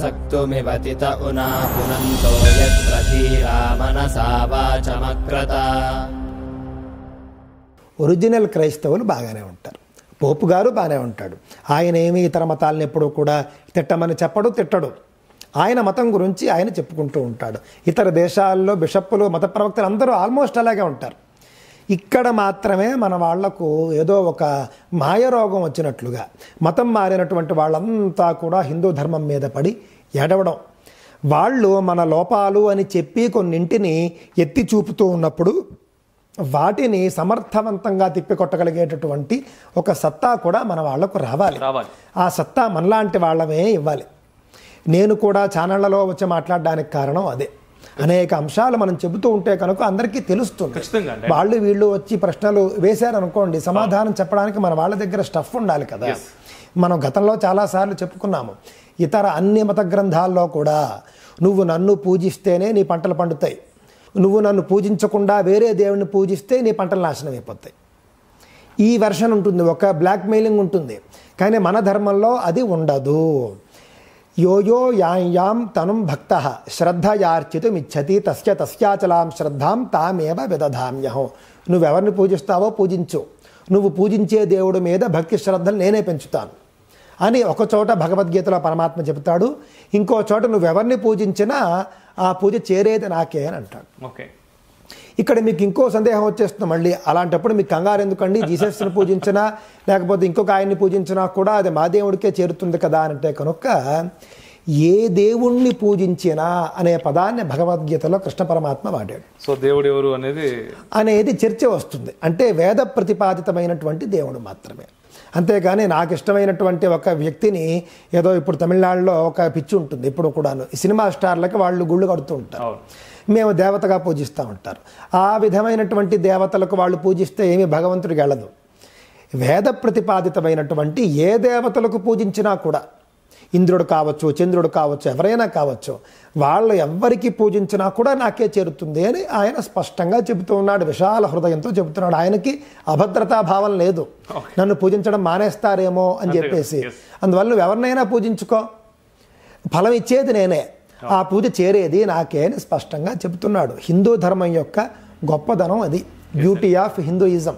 सक्तुमिवतित उना पुनन्तो यत्र धीरा मनसा वाचमक्रत. ఒరిజినల్ క్రైస్తవులు బాగానే ఉంటారు. పోపు గారు బాగానే ఉంటాడు. ఆయన ఏమి ఇతర మతాలను ఎప్పుడూ కూడా తిట్టమని చెప్పడు, తిట్టడు. ఆయన మతం గురించి ఆయన చెప్పుకుంటూ ఉంటాడు. ఇతర దేశాల్లో బిషప్పులు, మత ప్రవక్తలు అందరూ ఆల్మోస్ట్ అలాగే ఉంటారు. ఇక్కడ మాత్రమే మన వాళ్లకు ఏదో ఒక మాయరోగం వచ్చినట్లుగా మతం మారినటువంటి వాళ్ళంతా కూడా హిందూ ధర్మం మీద పడి ఏడవడం, వాళ్ళు మన లోపాలు అని చెప్పి కొన్నింటిని ఎత్తి చూపుతూ ఉన్నప్పుడు వాటిని సమర్థవంతంగా తిప్పికొట్టగలిగేటటువంటి ఒక సత్తా కూడా మన వాళ్లకు రావాలి. ఆ సత్తా మనలాంటి వాళ్ళమే ఇవ్వాలి. నేను కూడా ఛానళ్లలో వచ్చి మాట్లాడడానికి కారణం అదే. అనేక అంశాలు మనం చెబుతూ ఉంటే కనుక అందరికీ తెలుస్తుంది. వాళ్ళు వీళ్ళు వచ్చి ప్రశ్నలు వేశారనుకోండి, సమాధానం చెప్పడానికి మన వాళ్ళ దగ్గర స్టఫ్ ఉండాలి కదా. మనం గతంలో చాలాసార్లు చెప్పుకున్నాము, ఇతర అన్ని మత గ్రంథాల్లో కూడా నువ్వు నన్ను పూజిస్తేనే నీ పంటలు పండుతాయి, నువ్వు నన్ను పూజించకుండా వేరే దేవుడిని పూజిస్తే నీ పంటలు నాశనం అయిపోతాయి. ఈ వెర్షన్ ఉంటుంది, ఒక బ్లాక్ మెయిలింగ్ ఉంటుంది. కానీ మన ధర్మంలో అది ఉండదు. యోయో యాం తనుం భక్త శ్రద్ధయార్చితుమిచ్చతి తస్య తస్యాచలాం శ్రద్ధాం తామేవ విదధామ్యహం. నువ్వెవరిని పూజిస్తావో పూజించు, నువ్వు పూజించే దేవుడి మీద భక్తి శ్రద్ధలు నేనే పెంచుతాను అని ఒక చోట భగవద్గీతలో పరమాత్మ చెబుతాడు. ఇంకో చోట నువ్వెవరిని పూజించినా ఆ పూజ చేరేది నాకే అని అంటాడు. ఓకే, ఇక్కడ మీకు ఇంకో సందేహం వచ్చేస్తుంది మళ్ళీ. అలాంటప్పుడు మీకు కంగారు ఎందుకండి, జీసస్ని పూజించినా లేకపోతే ఇంకొక ఆయన్ని పూజించినా కూడా అది మా దేవుడికే చేరుతుంది కదా అని అంటే కనుక ఏ దేవుణ్ణి పూజించినా అనే పదాన్ని భగవద్గీతలో కృష్ణ పరమాత్మ వాడాడు. సో దేవుడు ఎవరు అనేది చర్చ వస్తుంది. అంటే వేద ప్రతిపాదితమైనటువంటి దేవుడు మాత్రమే. అంతేగాని నాకు ఇష్టమైనటువంటి ఒక వ్యక్తిని ఏదో ఇప్పుడు తమిళనాడులో ఒక పిచ్చి ఉంటుంది, ఇప్పుడు కూడాను సినిమా స్టార్లకి వాళ్ళు గుళ్ళు కడుతూ ఉంటారు, మేము దేవతగా పూజిస్తూ ఉంటారు. ఆ విధమైనటువంటి దేవతలకు వాళ్ళు పూజిస్తే ఏమీ భగవంతుడికి వెళ్ళదు. వేద ప్రతిపాదితమైనటువంటి ఏ దేవతలకు పూజించినా కూడా, ఇంద్రుడు కావచ్చు, చంద్రుడు కావచ్చు, ఎవరైనా కావచ్చు, వాళ్ళు ఎవ్వరికి పూజించినా కూడా నాకే చేరుతుంది అని ఆయన స్పష్టంగా చెబుతూ ఉన్నాడు. విశాల హృదయంతో చెబుతున్నాడు. ఆయనకి అభద్రతా భావం లేదు, నన్ను పూజించడం మానేస్తారేమో అని చెప్పేసి. అందువల్ల నువ్వు ఎవరినైనా పూజించుకో, ఫలం ఇచ్చేది నేనే, ఆ పూజ చేరేది నాకే అని స్పష్టంగా చెబుతున్నాడు. హిందూ ధర్మం యొక్క గొప్పదనం అది, బ్యూటీ ఆఫ్ హిందూయిజం.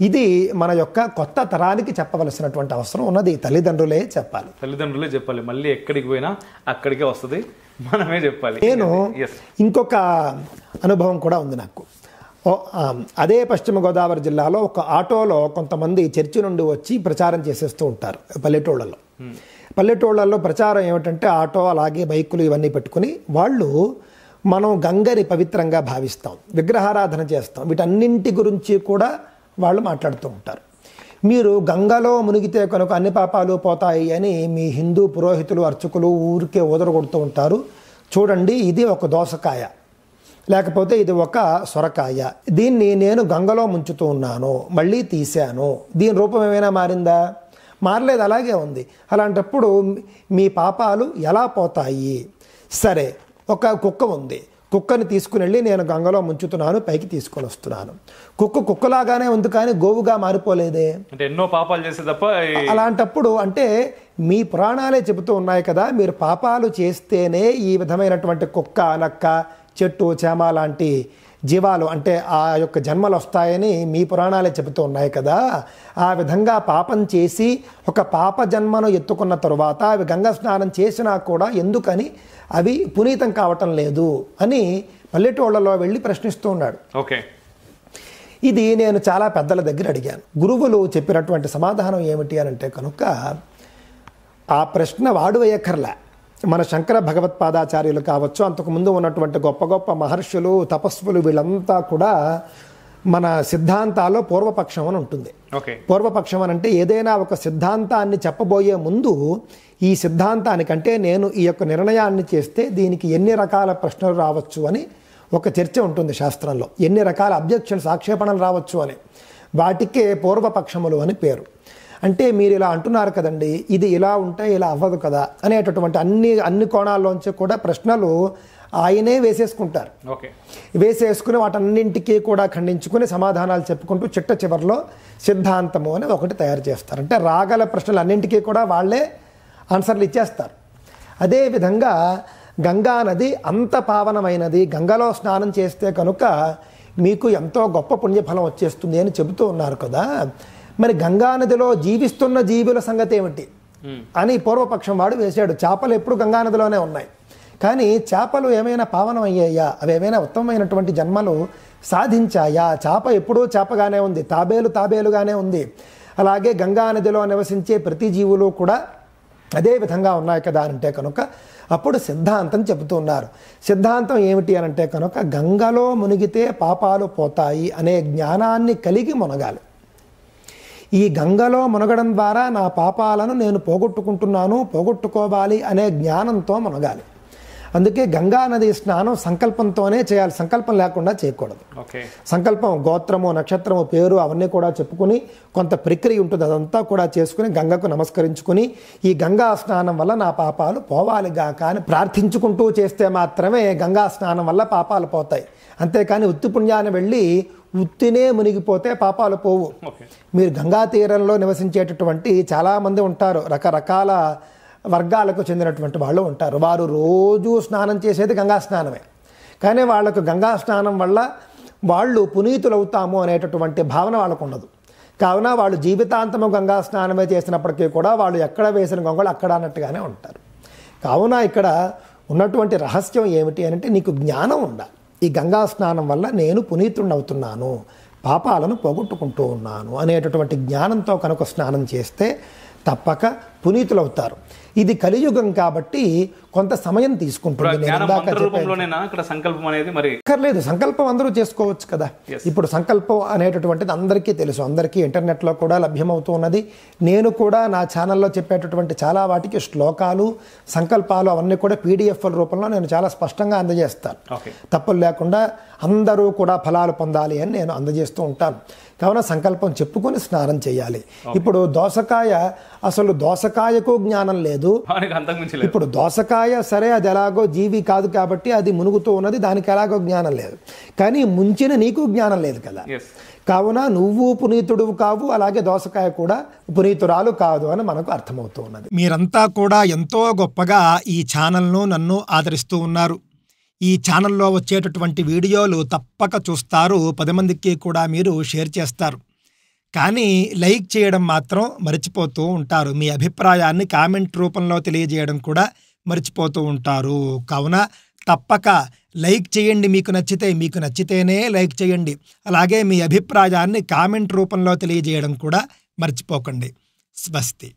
ఇది మన యొక్క కొత్త తరానికి చెప్పవలసినటువంటి అవసరం ఉన్నది. తల్లిదండ్రులే చెప్పాలి. మళ్ళీ ఎక్కడికి పోయినా అక్కడికే వస్తుంది, మనమే చెప్పాలి. నేను ఇంకొక అనుభవం కూడా ఉంది నాకు. అదే పశ్చిమ గోదావరి జిల్లాలో ఒక ఆటోలో కొంతమంది చర్చి నుండి వచ్చి ప్రచారం చేసేస్తూ ఉంటారు పల్లెటూళ్ళలో. పల్లెటూళ్ళల్లో ప్రచారం ఏమిటంటే ఆటో అలాగే బైకులు ఇవన్నీ పెట్టుకుని వాళ్ళు మనం గంగని పవిత్రంగా భావిస్తాం, విగ్రహారాధన చేస్తాం, వీటన్నింటి గురించి కూడా వాళ్ళు మాట్లాడుతూ ఉంటారు. మీరు గంగలో మునిగితే కనుక అన్ని పాపాలు పోతాయి అని మీ హిందూ పురోహితులు, అర్చకులు ఊరికే ఓదరగొడుతూ ఉంటారు. చూడండి, ఇది ఒక దోసకాయ, లేకపోతే ఇది ఒక సొరకాయ, దీన్ని నేను గంగలో ముంచుతూ ఉన్నాను, మళ్ళీ తీశాను, దీని రూపం ఏమైనా మారిందా? మారలేదు, అలాగే ఉంది. అలాంటప్పుడు మీ పాపాలు ఎలా పోతాయి? సరే, ఒక కుక్క ఉంది, కుక్కని తీసుకుని వెళ్ళి నేను గంగలో ముంచుతున్నాను, పైకి తీసుకొని వస్తున్నాను. కుక్కలాగానే ఉంది కానీ గోవుగా మారిపోలేదే, అంటే ఎన్నో పాపాలు చేసే తప్ప. అలాంటప్పుడు అంటే మీ పురాణాలే చెబుతూ ఉన్నాయి కదా, మీరు పాపాలు చేస్తేనే ఈ విధమైనటువంటి కుక్క, నక్క, చెట్టు, చేమ లాంటి జీవాలు అంటే ఆ యొక్క జన్మలు వస్తాయని మీ పురాణాలే చెబుతూ ఉన్నాయి కదా. ఆ విధంగా పాపం చేసి ఒక పాప జన్మను ఎత్తుకున్న తరువాత అవి గంగా స్నానం చేసినా కూడా ఎందుకని అవి పునీతం కావటం లేదు అని పల్లెటూళ్ళలో వెళ్ళి ప్రశ్నిస్తూ ఉన్నాడు. ఓకే, ఇది నేను చాలా పెద్దల దగ్గర అడిగాను. గురువులు చెప్పినటువంటి సమాధానం ఏమిటి అని అంటే కనుక ఆ ప్రశ్న వాడు వేయక్కర్లే. మన శంకర భగవత్పాదాచార్యులు కావచ్చు, అంతకుముందు ఉన్నటువంటి గొప్ప గొప్ప మహర్షులు, తపస్సులు, వీళ్ళంతా కూడా మన సిద్ధాంతాల్లో పూర్వపక్షం అని ఉంటుంది. పూర్వపక్షం అని అంటే ఏదైనా ఒక సిద్ధాంతాన్ని చెప్పబోయే ముందు ఈ సిద్ధాంతానికంటే నేను ఈ యొక్క నిర్ణయాన్ని చేస్తే దీనికి ఎన్ని రకాల ప్రశ్నలు రావచ్చు అని ఒక చర్చ ఉంటుంది శాస్త్రంలో. ఎన్ని రకాల అబ్జెక్షన్స్, ఆక్షేపణలు రావచ్చు అని, వాటికే పూర్వపక్షములు అని పేరు. అంటే మీరు ఇలా అంటున్నారు కదండి, ఇది ఇలా ఉంటే ఇలా అవ్వదు కదా అనేటటువంటి అన్ని కోణాల్లోంచి కూడా ప్రశ్నలు ఆయనే వేసేసుకుంటారు. వేసేసుకుని వాటన్నింటికీ కూడా ఖండించుకుని సమాధానాలు చెప్పుకుంటూ చిట్ట చివరిలో సిద్ధాంతము అని ఒకటి తయారు చేస్తారు. అంటే రాగల ప్రశ్నలు అన్నింటికీ కూడా వాళ్ళే ఆన్సర్లు ఇచ్చేస్తారు. అదేవిధంగా గంగా నది అంత పావనమైనది, గంగలో స్నానం చేస్తే కనుక మీకు ఎంతో గొప్ప పుణ్యఫలం వచ్చేస్తుంది అని చెబుతూ ఉన్నారు కదా. మరి గంగా నదిలో జీవిస్తున్న జీవుల సంగతి ఏమిటి అని పూర్వపక్షం వాడు వేశాడు. చేపలు ఎప్పుడు గంగా నదిలోనే ఉన్నాయి, కానీ చేపలు ఏమైనా పావనం అయ్యాయా, అవి ఏమైనా ఉత్తమమైనటువంటి జన్మలు సాధించాయా? చేప ఎప్పుడూ చేపగానే ఉంది, తాబేలుగానే ఉంది. అలాగే గంగా నదిలో నివసించే ప్రతి జీవులు కూడా అదే విధంగా ఉన్నాయి కదా అంటే కనుక అప్పుడు సిద్ధాంతం చెబుతూ ఉన్నారు. సిద్ధాంతం ఏమిటి అని అంటే కనుక గంగలో మునిగితే పాపాలు పోతాయి అనే జ్ఞానాన్ని కలిగి మునగాలి. ఈ గంగలో మునగడం ద్వారా నా పాపాలను నేను పోగొట్టుకోవాలి అనే జ్ఞానంతో మునగాలి. అందుకే గంగా నది స్నానం సంకల్పంతోనే చేయాలి, సంకల్పం లేకుండా చేయకూడదు. సంకల్పం గోత్రము, నక్షత్రము, పేరు అవన్నీ కూడా చెప్పుకుని కొంత ప్రక్రియ ఉంటుంది, అదంతా కూడా చేసుకుని గంగకు నమస్కరించుకుని ఈ గంగా స్నానం వల్ల నా పాపాలు పోవాలిగాక అని ప్రార్థించుకుంటూ చేస్తే మాత్రమే గంగా స్నానం వల్ల పాపాలు పోతాయి. అంతేకాని ఉత్తి పుణ్యాన్ని వెళ్ళి ఉత్తినే మునిగిపోతే పాపాలు పోవు. మీరు గంగా తీరంలో నివసించేటటువంటి చాలామంది ఉంటారు, రకరకాల వర్గాలకు చెందినటువంటి వాళ్ళు ఉంటారు. వారు రోజు స్నానం చేసేది గంగా స్నానమే, కానీ వాళ్ళకు గంగా స్నానం వల్ల వాళ్ళు పునీతులు అవుతాము అనేటటువంటి భావన వాళ్ళకు ఉండదు. కావున వాళ్ళు జీవితాంతము గంగా స్నానమే చేసినప్పటికీ కూడా వాళ్ళు ఎక్కడ వేసిన గంగలు అక్కడ అన్నట్టుగానే ఉంటారు. కావున ఇక్కడ ఉన్నటువంటి రహస్యం ఏమిటి అంటే నీకు జ్ఞానం ఉండాలి. ఈ గంగా స్నానం వల్ల నేను పునీతుడిని అవుతున్నాను, పాపాలను పోగొట్టుకుంటూ ఉన్నాను అనేటటువంటి జ్ఞానంతో కనుక స్నానం చేస్తే తప్పక పునీతులవుతారు. ఇది కలియుగం కాబట్టి కొంత సమయం తీసుకుంటుంది. అక్కర్లేదు, సంకల్పం అందరూ చేసుకోవచ్చు కదా. ఇప్పుడు సంకల్పం అనేటటువంటిది అందరికీ తెలుసు, అందరికీ ఇంటర్నెట్లో కూడా లభ్యమవుతూ ఉన్నది. నేను కూడా నా ఛానల్లో చెప్పేటటువంటి చాలా వాటికి శ్లోకాలు, సంకల్పాలు అవన్నీ కూడా PDF రూపంలో నేను చాలా స్పష్టంగా అందజేస్తాను. తప్పులు లేకుండా అందరూ కూడా ఫలాలు పొందాలి అని నేను అందజేస్తూ ఉంటాను. కావున సంకల్పం చెప్పుకొని స్నానం చేయాలి. ఇప్పుడు అసలు దోసకాయకు జ్ఞానం లేదు. ఇప్పుడు దోసకాయ సరే అది ఎలాగో జీవి కాదు కాబట్టి అది మునుగుతూ ఉన్నది, దానికి ఎలాగో జ్ఞానం లేదు. కానీ ముంచిన నీకు జ్ఞానం లేదు కదా. కావున నువ్వు పునీతుడు కావు, అలాగే దోసకాయ కూడా పునీతురాలు కాదు అని మనకు అర్థమవుతూ ఉన్నది. మీరంతా కూడా ఎంతో గొప్పగా ఈ ఛానల్ను నన్ను ఆదరిస్తూ ఉన్నారు. ఈ ఛానల్లో వచ్చేటటువంటి వీడియోలు తప్పక చూస్తారు, 10 మందికి కూడా మీరు షేర్ చేస్తారు. కానీ లైక్ చేయడం మాత్రం మర్చిపోతూ ఉంటారు. మీ అభిప్రాయాన్ని కామెంట్ రూపంలో తెలియజేయడం కూడా మర్చిపోతూ ఉంటారు. కావున తప్పక లైక్ చేయండి. మీకు నచ్చితేనే లైక్ చేయండి. అలాగే మీ అభిప్రాయాన్ని కామెంట్ రూపంలో తెలియజేయడం కూడా మర్చిపోకండి. స్వస్తి.